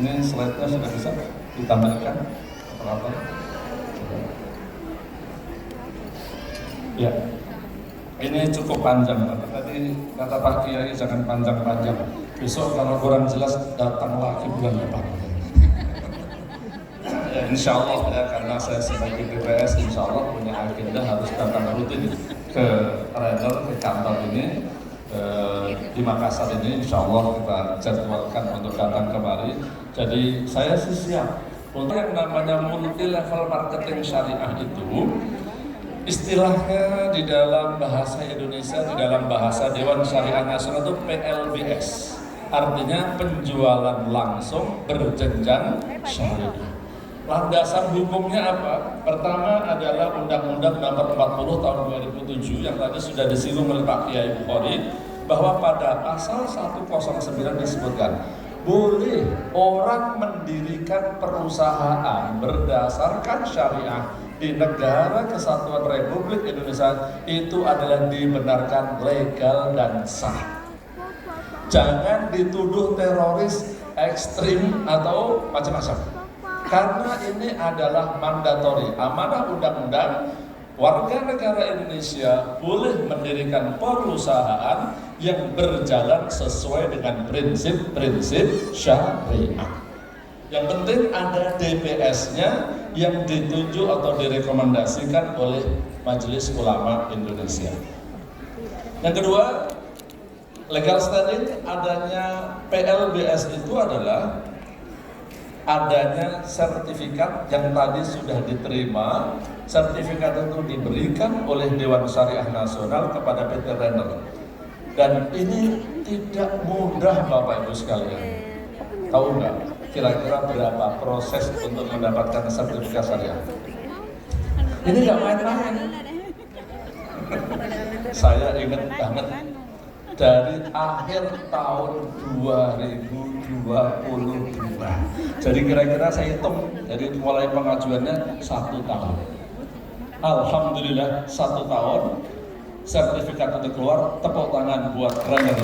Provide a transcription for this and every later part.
Ini slide-nya sudah bisa ditambahkan operator. Ya, ini cukup panjang. Tadi kata Pak Kiai jangan panjang-panjang. Besok kalau kurang jelas datang lagi bulan depan. Ya, insya Allah ya, karena saya sebagai BPS insya Allah punya agenda harus datang rutin ke trainer, ke kantor ini di Makassar ini insya Allah kita jadwalkan untuk datang kemari. Jadi saya sih siap untuk yang namanya multi level marketing syariah itu. Istilahnya di dalam bahasa Indonesia, di dalam bahasa Dewan Syariah Nasional itu PLBS, artinya penjualan langsung berjenjang syariah. Landasan hukumnya apa? Pertama adalah Undang-Undang Nomor 40 Tahun 2007 yang tadi sudah disinggung oleh Pak Kiai Bukhari, bahwa pada pasal 109 disebutkan boleh orang mendirikan perusahaan berdasarkan syariah di negara kesatuan Republik Indonesia itu adalah dibenarkan legal dan sah. Jangan dituduh teroris, ekstrim atau macam-macam. Karena ini adalah mandatori, amanah undang-undang, warga negara Indonesia boleh mendirikan perusahaan yang berjalan sesuai dengan prinsip-prinsip syariah. Yang penting ada DPS-nya yang ditunjuk atau direkomendasikan oleh Majelis Ulama Indonesia. Yang kedua, legal standing adanya PLBS itu adalah adanya sertifikat yang tadi sudah diterima. Sertifikat itu diberikan oleh Dewan Syariah Nasional kepada PT Renner. Dan ini tidak mudah Bapak Ibu sekalian. Tahu nggak kira-kira berapa proses untuk mendapatkan sertifikat syariah? Ini nggak main-main. Saya ingat banget dari akhir tahun 2022. Jadi kira-kira saya hitung dari mulai pengajuannya 1 tahun. Alhamdulillah 1 tahun sertifikat itu keluar. Tepuk tangan buat Renner.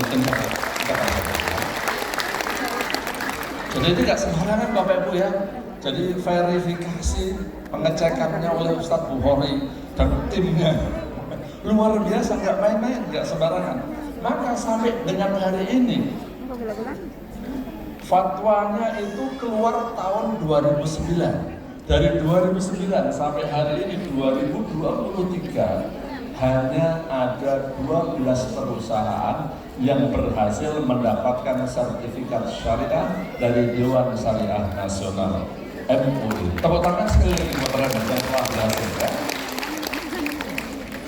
Jadi ini nggak sembarangan Bapak Ibu ya. Jadi verifikasi pengecekannya oleh Ustadz Bukhari dan timnya luar biasa, nggak main-main, nggak sembarangan. Maka sampai dengan hari ini fatwanya itu keluar tahun 2009. Dari 2009 sampai hari ini 2023 hanya ada 12 perusahaan yang berhasil mendapatkan sertifikat syariah dari Dewan Syariah Nasional MUI. Tepuk tangan sekali lagi buat Renner yang telah berhasil ya.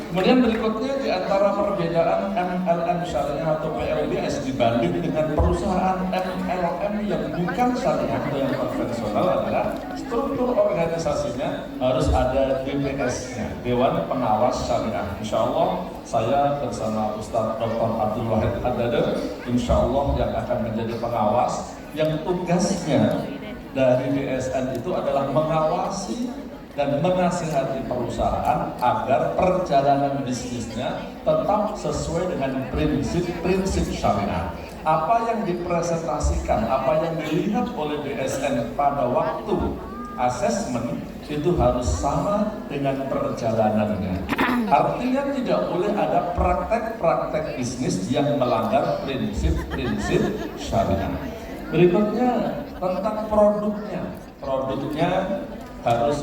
Kemudian berikutnya di antara perbedaan MLM syariah atau PLBS dibanding dengan perusahaan MLM yang bukan syariah atau yang konvensional adalah struktur organisasinya harus ada DPS-nya, Dewan Pengawas Syariah. Insya Allah saya bersama Ustadz Dr. Abdul Wahid Haddad insya Allah yang akan menjadi pengawas, yang tugasnya dari DSN itu adalah mengawasi dan menasihati perusahaan agar perjalanan bisnisnya tetap sesuai dengan prinsip-prinsip syariah. Apa yang dipresentasikan, apa yang dilihat oleh DSN pada waktu asesmen itu harus sama dengan perjalanannya. Artinya tidak boleh ada praktek-praktek bisnis yang melanggar prinsip-prinsip syariah. Berikutnya tentang produknya. Produknya harus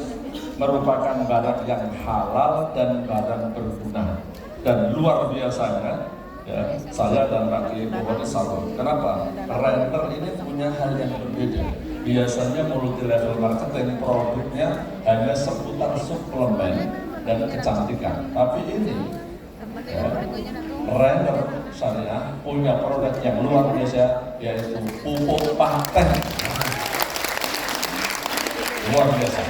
merupakan barang yang halal dan barang berguna. Dan luar biasanya ya, saya dan Pak Kiai Bukhari salut. Kenapa? Renner ini punya hal yang berbeda. Biasanya multi level marketing produknya hanya seputar suplemen dan kecantikan. Tapi ini ya, Renner syariah punya produk yang luar biasa, yaitu pupuk paten. Luar biasa.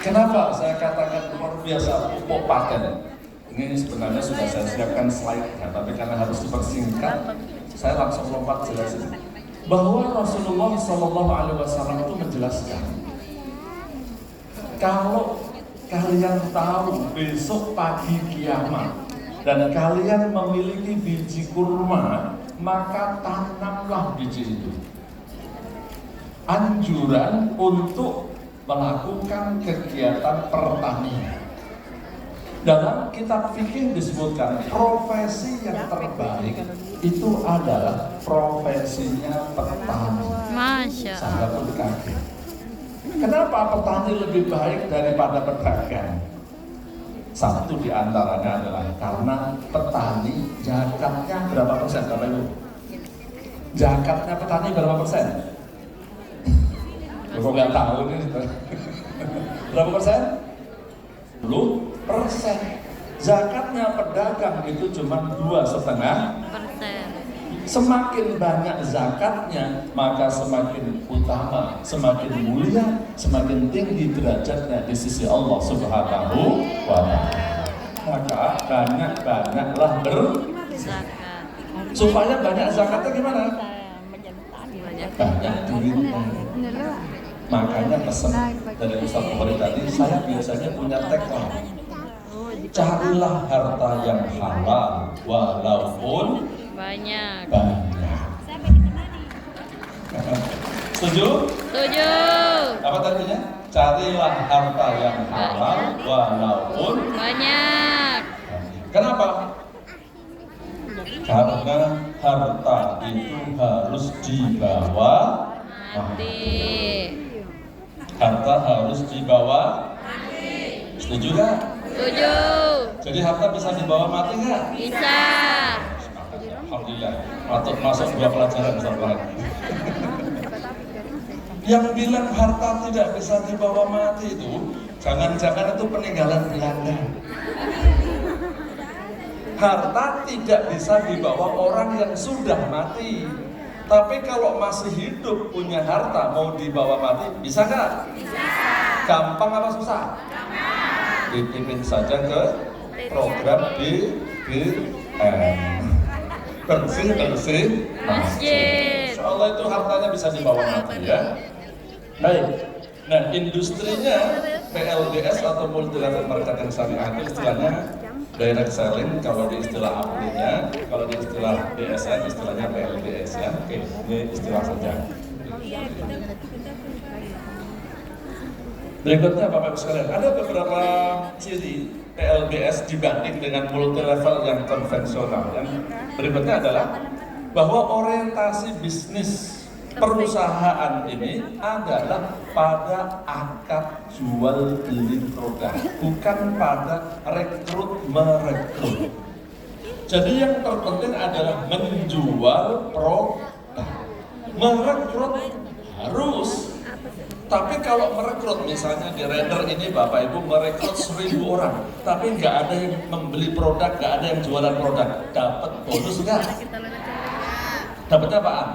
Kenapa saya katakan luar biasa pupuk paten? Ini sebenarnya sudah saya siapkan slide-nya, tapi karena harus dipersingkat, saya langsung lompat jelasin. Bahwa Rasulullah SAW itu menjelaskan, kalau kalian tahu besok pagi kiamat dan kalian memiliki biji kurma, maka tanamlah biji itu. anjuran untuk melakukan kegiatan pertanian. Dalam kitab fikih disebutkan profesi yang terbaik itu adalah profesinya petani. Masya Saya Allah. pun kaget. Kenapa petani lebih baik daripada pedagang? Satu di antaranya adalah karena petani zakatnya berapa persen, Bapak Ibu? Zakatnya petani berapa persen? Kok nggak tahu nih? Berapa persen? 10%. Zakatnya pedagang itu cuma 2,5%. Semakin banyak zakatnya, maka semakin utama, semakin mulia, semakin tinggi derajatnya di sisi Allah Subhanahu wa Ta'ala. Maka banyak-banyaklah berzakat. Supaya banyak zakatnya gimana? Banyak duitnya. Makanya pesan dari Ustaz Bukhari tadi, saya biasanya punya tagline, carilah harta yang halal walaupun Banyak. Setuju? Setuju. Apa tadinya? Carilah harta yang halal walaupun Banyak. Kenapa? Karena harta itu harus dibawa Mati. Harta harus dibawa Setuju gak? Setuju. Jadi harta bisa dibawa mati gak? Bisa. Alhamdulillah, patut masuk dua pelajaran bersama. Yang bilang harta tidak bisa dibawa mati itu, jangan-jangan itu peninggalan Belanda. Harta tidak bisa dibawa orang yang sudah mati. Tapi kalau masih hidup punya harta mau dibawa mati, bisa nggak? Bisa. Gampang apa susah? Gampang. Ditipin saja ke program BBM. Bersih masjid. Insya Allah itu hartanya bisa dibawa mati ya. Baik. Nah, industrinya PLDS atau multi level marketing syariah itu istilahnya direct selling kalau di istilah apliknya, kalau di istilah DSN istilahnya PLDS ya. Oke, ini istilah saja. Berikutnya Bapak Ibu sekalian, ada beberapa ciri PLBS dibanding dengan multi level yang konvensional. Yang berikutnya adalah bahwa orientasi bisnis perusahaan ini adalah pada akad jual beli produk, bukan pada rekrut merekrut. Jadi yang terpenting adalah menjual produk. Merekrut harus. Tapi kalau merekrut, misalnya di Raider ini Bapak Ibu merekrut 1.000 orang, tapi nggak ada yang membeli produk, nggak ada yang jualan produk, dapat bonus nggak? Dapatnya apaan?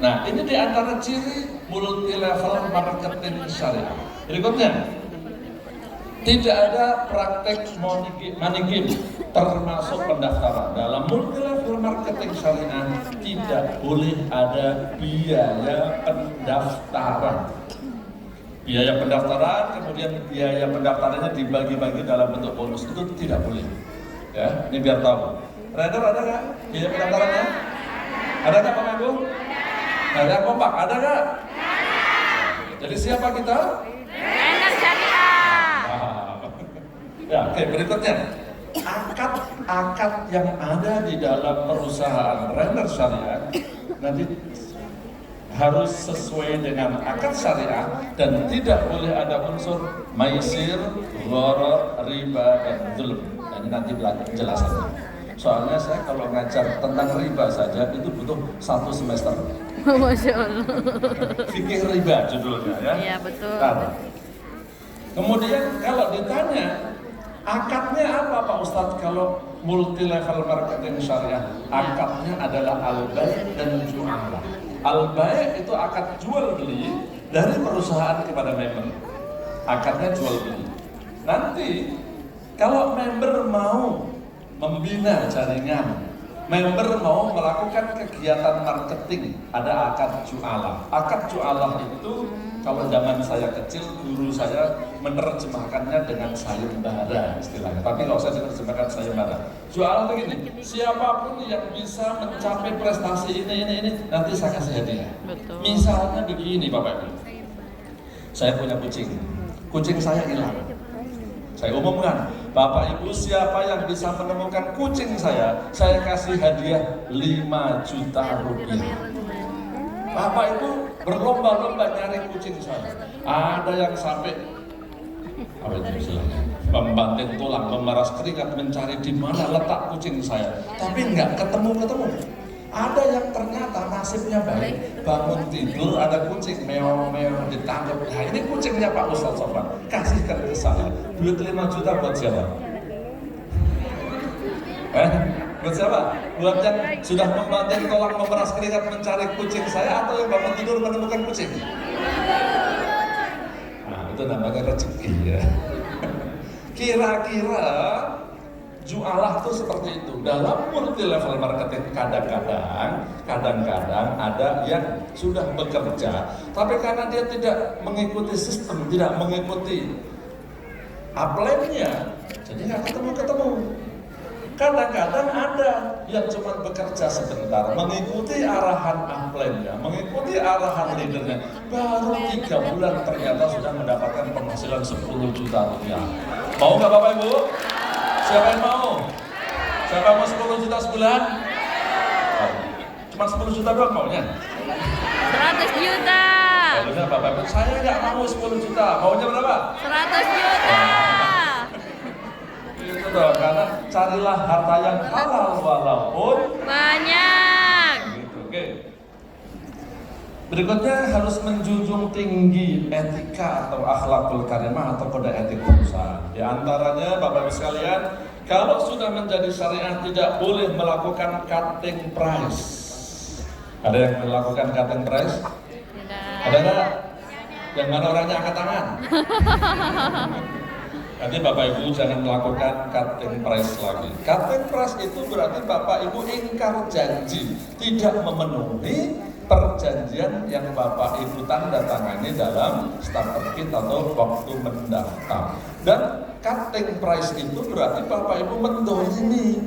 Nah, ini di antara ciri multi level marketing syariah. Berikutnya, tidak ada praktek money game termasuk pendaftaran. Dalam multi level marketing syariah tidak boleh ada biaya pendaftaran. Biaya pendaftaran, kemudian biaya pendaftarannya dibagi-bagi dalam bentuk bonus, itu tidak boleh. Ya, ini biar tahu. Raider ada nggak biaya pendaftarannya? Ada nggak Bapak Ibu? Ada kompak, ada nggak? Jadi siapa kita? Raider Syariah. Ya, oke, berikutnya. Akad-akad yang ada di dalam perusahaan Raider Syariah nanti harus sesuai dengan akad syariah dan tidak boleh ada unsur maisir, gharar, riba, dan zulm. Nah, ini nanti penjelasannya. Soalnya saya kalau ngajar tentang riba saja itu butuh 1 semester. Masya Allah. Fikih riba judulnya ya. Iya betul. Nah, kemudian kalau ditanya akadnya apa Pak Ustadz kalau multi level marketing syariah? Akadnya adalah al-bai' dan ju'alah. Al-bai' itu akad jual beli dari perusahaan kepada member. Akadnya jual beli. Nanti kalau member mau membina jaringan member mau melakukan kegiatan marketing, ada akad jualah. Akad jualah itu kalau zaman saya kecil, guru saya menerjemahkannya dengan sayembara istilahnya. Tapi kalau saya menerjemahkan sayembara, jualah itu gini, siapapun yang bisa mencapai prestasi ini, nanti saya kasih hadiah. Betul. Misalnya begini Bapak Ibu, saya punya kucing saya hilang. Saya umumkan, Bapak Ibu siapa yang bisa menemukan kucing saya kasih hadiah 5 juta rupiah. Bapak Ibu berlomba-lomba nyari kucing saya. Ada yang sampai apa itu istilahnya, membanting tulang, memeras keringat mencari di mana letak kucing saya, tapi nggak ketemu. Ada yang ternyata nasibnya baik, bangun tidur ada kucing meong-meong ditangkap. Nah ini kucingnya Pak Ustadz Sofwan, kasihkan ke saya. Duit 5 juta buat siapa? Buat siapa? Buat yang sudah membanting tulang, memeras keringat mencari kucing saya, atau yang bangun tidur menemukan kucing? Nah itu namanya rezeki ya. Kira-kira jualah itu seperti itu. Dalam multi level marketing kadang-kadang ada yang sudah bekerja, tapi karena dia tidak mengikuti sistem, tidak mengikuti upline-nya, jadi nggak ketemu. Kadang-kadang ada yang cuma bekerja sebentar, mengikuti arahan upline-nya, mengikuti arahan leadernya, baru 3 bulan ternyata sudah mendapatkan penghasilan 10 juta rupiah. Mau nggak Bapak Ibu? Siapa yang mau? Siapa mau 10 juta sebulan? Oh, cuma 10 juta doang maunya? 100 juta. Maunya Bapak Ibu, saya nggak mau 10 juta. Maunya berapa? 100 juta. Itu dong, karena carilah harta yang halal walaupun Banyak. gitu, oke. Berikutnya harus menjunjung tinggi etika atau akhlakul karimah atau kode etik perusahaan. Di antaranya Bapak Ibu sekalian, kalau sudah menjadi syariah tidak boleh melakukan cutting price. Ada yang melakukan cutting price? Tidak. Ada nggak? Yang mana orangnya angkat tangan? Nanti Bapak Ibu jangan melakukan cutting price lagi. Cutting price itu berarti Bapak Ibu ingkar janji, tidak memenuhi perjanjian yang Bapak Ibu tanda tangani dalam starter kit atau waktu mendaftar. Dan cutting price itu berarti Bapak Ibu mendolimi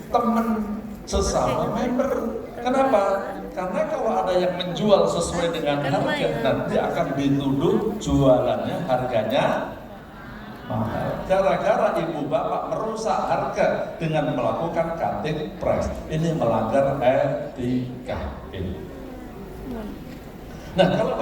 teman sesama member. Kenapa? Karena kalau ada yang menjual sesuai dengan harga, nanti akan dituduh jualannya harganya mahal. Gara-gara ibu bapak merusak harga dengan melakukan cutting price. Ini melanggar etika. Nah, kalau